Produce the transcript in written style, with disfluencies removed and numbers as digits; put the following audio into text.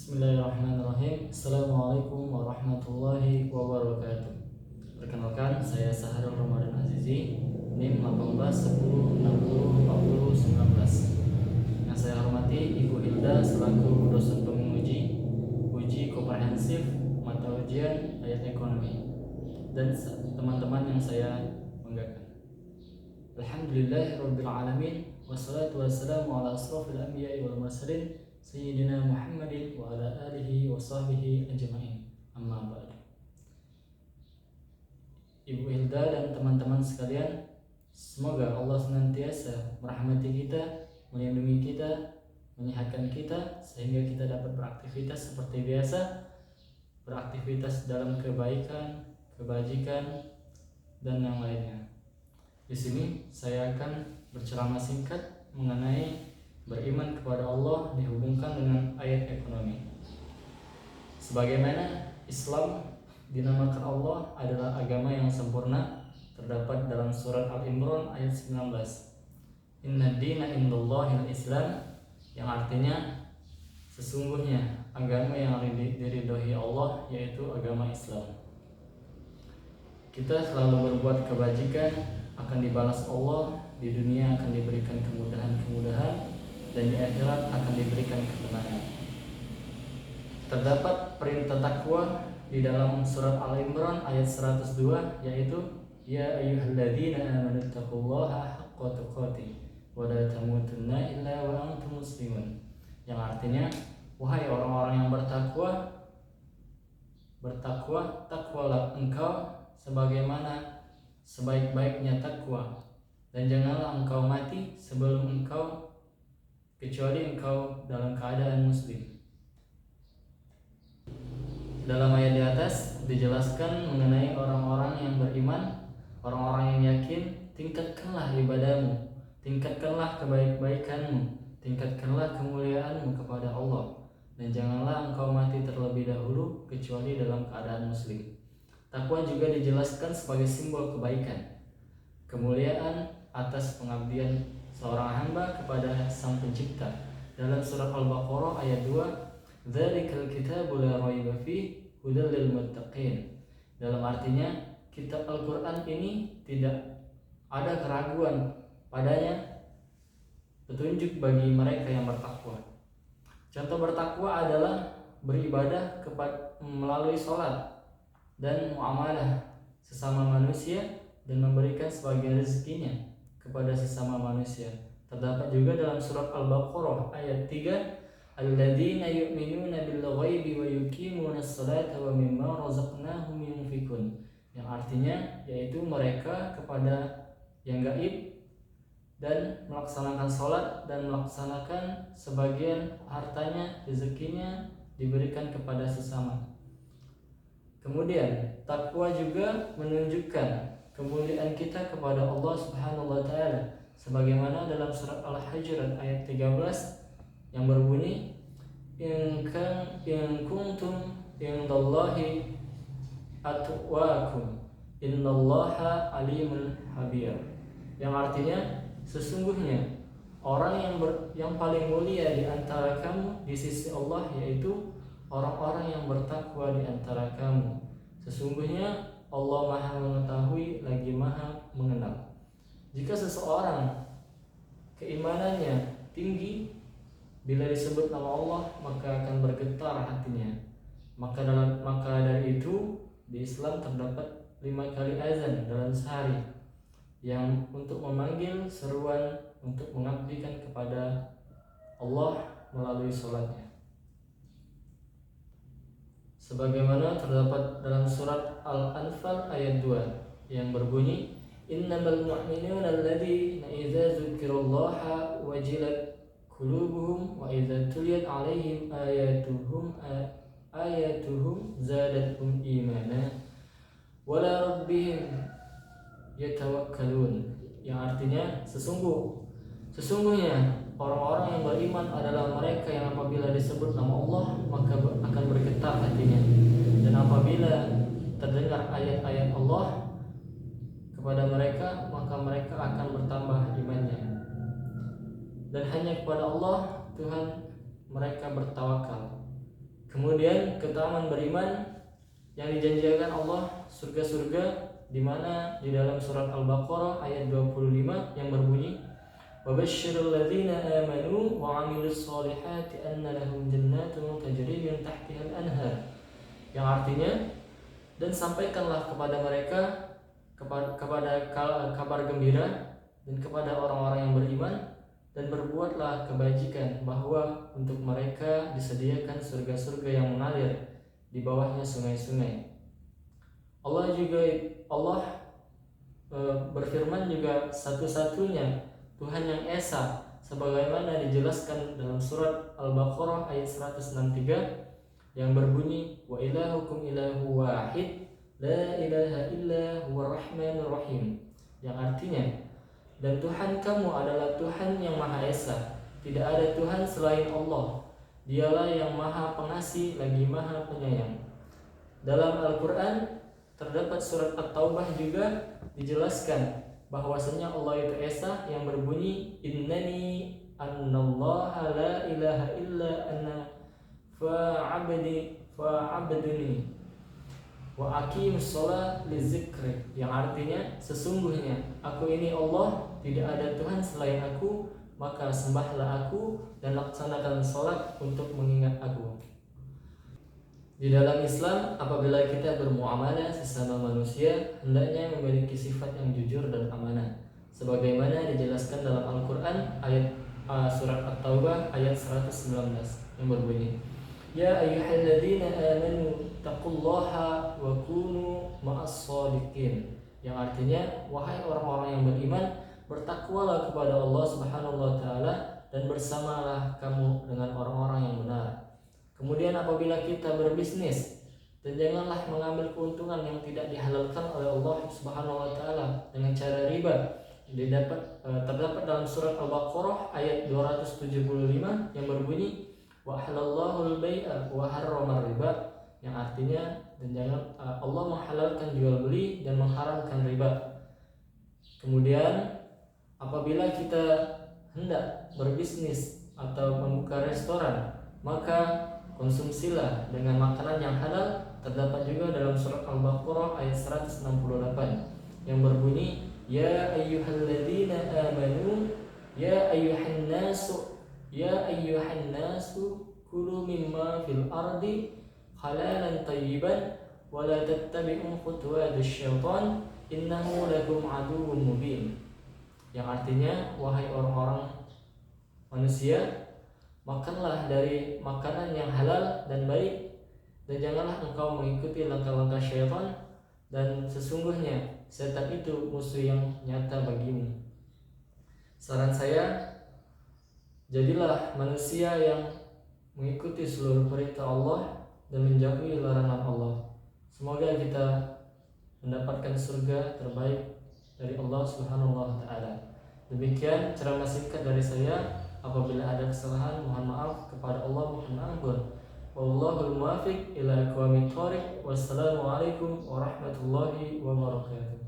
Bismillahirrahmanirrahim. Assalamualaikum warahmatullahi wabarakatuh. Perkenalkan, saya Saharul Ramadan Azizi, NIM 1810604019. Yang saya hormati Ibu Hilda selaku dosen penguji uji komprehensif mata ujian ayat ekonomi, dan teman-teman yang saya banggakan. Alhamdulillahirabbil alamin, wassalatu wassalamu ala asrofil anbiya'i wal mursalin Sayyidina Muhammadin wa ala alihi wa sahbihi ajma'in. Amma ba'du. Ibu Hilda dan teman-teman sekalian, semoga Allah senantiasa merahmati kita, melindungi kita, menyehatkan kita, sehingga kita dapat beraktivitas seperti biasa, beraktivitas dalam kebaikan, kebajikan, dan yang lainnya. Di sini saya akan berceramah singkat mengenai beriman kepada Allah dihubungkan dengan ayat ekonomi. Sebagaimana Islam dinamakan Allah adalah agama yang sempurna, terdapat dalam surat Al-Imran ayat 19. Inna dina indallahil Islam, yang artinya sesungguhnya agama yang diridhoi Allah yaitu agama Islam. Kita selalu berbuat kebajikan akan dibalas Allah, di dunia akan diberikan kemudahan-kemudahan, dan di akhirat akan diberikan ketenangan. Terdapat perintah takwa di dalam surat Al-Imran ayat 102, yaitu ya ayyuhalladzina amanu taqullaha haqqa tuqatih wa la tamutunna illa wa antum muslimun. Yang artinya, wahai orang-orang yang takwalah engkau sebagaimana sebaik-baiknya takwa, dan janganlah engkau mati sebelum engkau kecuali engkau dalam keadaan muslim. Dalam ayat di atas dijelaskan mengenai orang-orang yang beriman, orang-orang yang yakin. Tingkatkanlah ibadahmu, tingkatkanlah kebaik-baikanmu, tingkatkanlah kemuliaanmu kepada Allah, dan janganlah engkau mati terlebih dahulu kecuali dalam keadaan muslim. Takwa juga dijelaskan sebagai simbol kebaikan, kemuliaan atas pengabdian seorang hamba kepada Sang Pencipta. Dalam surat Al-Baqarah ayat 2, "Dzalikal kitabu la raiba fihi hudal lil muttaqin." Dalam artinya, kitab Al-Qur'an ini tidak ada keraguan padanya, petunjuk bagi mereka yang bertakwa. Contoh bertakwa adalah beribadah melalui sholat dan muamalah sesama manusia, dan memberikan sebagian rezekinya kepada sesama manusia. Terdapat juga dalam surat Al-Baqarah ayat 3, alladzina yu'minuna bil ghaibi wa yuqimunas salata wa mimma razaqnahum yunfikun. Yang artinya yaitu mereka kepada yang gaib dan melaksanakan salat dan melaksanakan sebagian hartanya, rezekinya diberikan kepada sesama. Kemudian takwa juga menunjukkan kemuliaan kita kepada Allah Subhanahu wa taala, sebagaimana dalam surat Al-Hujurat ayat 13 yang berbunyi in kuntum indallahi atqakum innallaha alimul habir. Yang artinya sesungguhnya orang yang paling mulia di antara kamu di sisi Allah yaitu orang-orang yang bertakwa di antara kamu. Sesungguhnya Allah Maha mengetahui lagi Maha mengenal. Jika seseorang keimanannya tinggi, bila disebut nama Allah maka akan bergetar hatinya. Maka dari itu di Islam terdapat 5 kali azan dalam sehari yang untuk memanggil seruan untuk mengabdikan kepada Allah melalui sholatnya. Sebagaimana terdapat dalam surat Al-Anfal ayat 2 yang berbunyi innamal mu'minuna alladzina idza dzukirallaha wajilat qulubuhum wa idza tuliyat 'alaihim ayatuhum zadatuhum imana wa ala rabbihim yatawakkalun. Yang artinya sesungguhnya orang-orang yang beriman adalah mereka yang apabila disebut nama Allah maka akan bergetar hatinya, dan apabila terdengar ayat-ayat Allah kepada mereka maka mereka akan bertambah imannya, dan hanya kepada Allah Tuhan mereka bertawakal. Kemudian keutamaan beriman yang dijanjikan Allah surga-surga, di mana di dalam surat Al-Baqarah ayat 25 yang berbunyi wabashshiril ladzina amanu wa 'amilus sholihati anna lahum jannatun tajri min tahtihal anhar, yang artinya dan sampaikanlah kepada mereka kepada kabar gembira dan kepada orang-orang yang beriman, dan berbuatlah kebajikan bahwa untuk mereka disediakan surga-surga yang mengalir di bawahnya sungai-sungai. Allah berfirman juga satu-satunya Tuhan yang esa, sebagaimana dijelaskan dalam surat Al-Baqarah ayat 163 yang berbunyi wa ilahukum ilahu wahid la ilaha illa huwa rahmanur rahim, yang artinya dan Tuhan kamu adalah Tuhan yang Maha Esa, tidak ada Tuhan selain Allah, Dialah yang Maha Pengasih lagi Maha Penyayang. Dalam Al-Quran terdapat surat At-Taubah juga dijelaskan bahwasanya Allah itu Esa, yang berbunyi innani annallaha la ilaha illa ana fa'abduni wa aqimus sholat lizikri, yang artinya sesungguhnya aku ini Allah, tidak ada Tuhan selain aku, maka sembahlah aku dan laksanakan sholat untuk mengingat aku. Di dalam Islam, apabila kita bermuamalah sesama manusia, hendaknya memiliki sifat yang jujur dan amanah, sebagaimana dijelaskan dalam Al-Quran ayat surat At-Taubah ayat 119 yang berbunyi ya ayyuhalladzina amanu taqullaha wa kunu ma'as shadiqin, yang artinya wahai orang-orang yang beriman, bertakwalah kepada Allah Subhanahu wa taala dan bersamalah kamu dengan orang-orang yang benar. Kemudian apabila kita berbisnis, dan janganlah mengambil keuntungan yang tidak dihalalkan oleh Allah Subhanahu wa taala dengan cara riba. Terdapat dalam surat Al-Baqarah ayat 275 yang berbunyi wa halallahu al-bai'a wa harrama riba, yang artinya dan jangan Allah menghalalkan jual beli dan mengharamkan riba. Kemudian apabila kita hendak berbisnis atau membuka restoran, maka konsumsilah dengan makanan yang halal. Terdapat juga dalam surat Al-Baqarah ayat 168 yang berbunyi ya ayyuhalladzina amanu ya ayyuhan nasu kulu mimma fil ardi halalan tayyiban wa la tattabi'u khutuwadasy syaitan innahu lakum aduwwun mubin, yang artinya wahai orang-orang manusia, makanlah dari makanan yang halal dan baik, dan janganlah engkau mengikuti langkah-langkah syaitan, dan sesungguhnya setan itu musuh yang nyata bagimu. Saran saya, jadilah manusia yang mengikuti seluruh perintah Allah dan menjauhi larangan Allah. Semoga kita mendapatkan surga terbaik dari Allah Subhanahu wa taala. Demikian ceramah singkat dari saya. Apabila ada kesalahan, mohon maaf. Kepada Allah mohon ampun. Wallahul muwaffiq ila aqwamit thoriq. Wassalamualaikum warahmatullahi wabarakatuh.